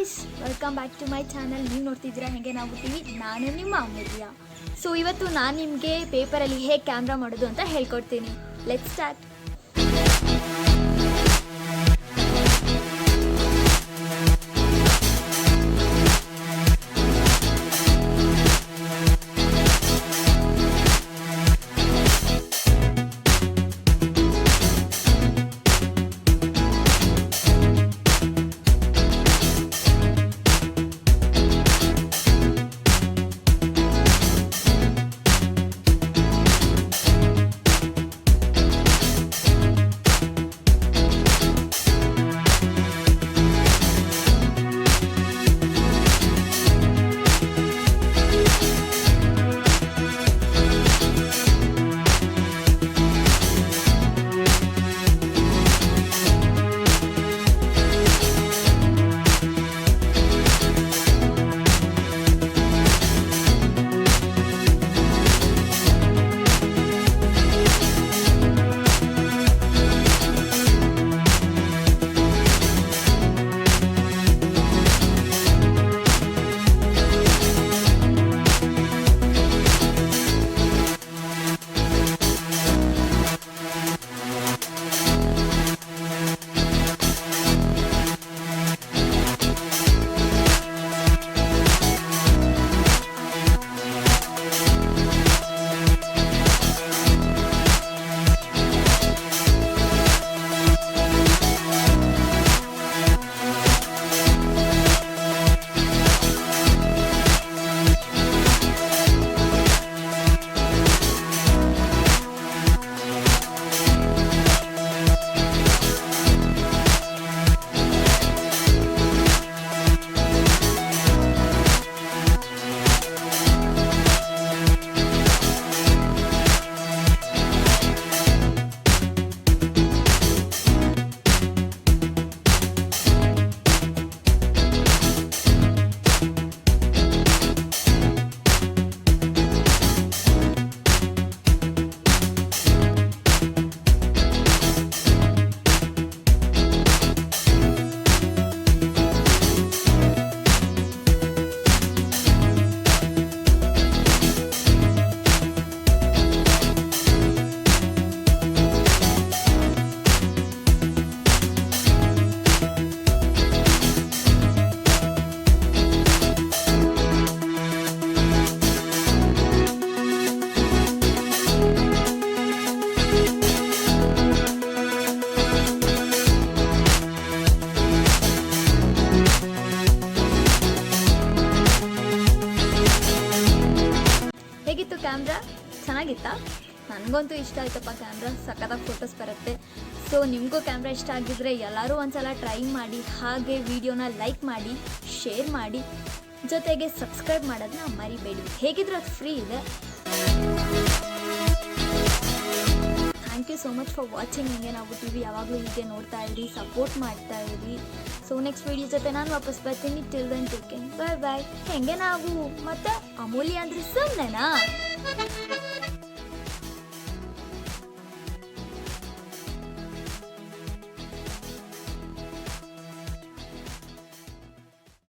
Guys, welcome back to my channel. ನೀವು ನೋಡ್ತಿದ್ದೀರಾ ಹೆಂಗೆ ನಾವು ಟಿವಿ. ನಾನು ನಿಮ್ಮ ಅಮೂಲ್ಯ. ಸೊ ಇವತ್ತು ನಾನು ನಿಮಗೆ ಪೇಪರಲ್ಲಿ ಹೇಗೆ ಕ್ಯಾಮ್ರಾ ಮಾಡೋದು ಅಂತ ಹೇಳ್ಕೊಡ್ತೀನಿ. Let's start. ಹೇಗಿತ್ತು ಕ್ಯಾಮ್ರಾ? ಚೆನ್ನಾಗಿತ್ತಾ? ನನಗಂತೂ ಇಷ್ಟ ಆಯ್ತಪ್ಪ ಕ್ಯಾಮ್ರಾ. ಸಖತ್ತಾಗಿ ಫೋಟೋಸ್ ಬರುತ್ತೆ. ಸೊ ನಿಮಗೂ ಕ್ಯಾಮ್ರಾ ಇಷ್ಟ ಆಗಿದ್ರೆ ಎಲ್ಲರೂ ಒಂದ್ಸಲ ಟ್ರೈ ಮಾಡಿ. ಹಾಗೆ ವಿಡಿಯೋನ ಲೈಕ್ ಮಾಡಿ, ಶೇರ್ ಮಾಡಿ, ಜೊತೆಗೆ ಸಬ್ಸ್ಕ್ರೈಬ್ ಮಾಡೋದನ್ನ ಮರಿಬೇಡಿ. ಹೇಗಿದ್ರೂ ಅದು ಫ್ರೀ ಇದೆ. Thank you so much for watching. ಹೆಂಗೆ ನಾವು ಟಿವಿ ಯಾವಾಗಲೂ ಹೀಗೆ ನೋಡ್ತಾ ಇರಿ, ಸಪೋರ್ಟ್ ಮಾಡ್ತಾ ಇರಿ. ಸೊ ನೆಕ್ಸ್ಟ್ ವಿಡಿಯೋ ಜೊತೆ ನಾನು ವಾಪಸ್ ಬರ್ತೀನಿ. ಟಿಲ್ ದೆನ್ ಟೇಕ್ ಕೇರ್, ಬಾಯ್ ಬಾಯ್. ಹೆಂಗೆ ನಾವು ಮತ್ತೆ ಅಮೂಲ್ಯ ಅಂದರೆ ಸುಮ್ಮನೆನಾ?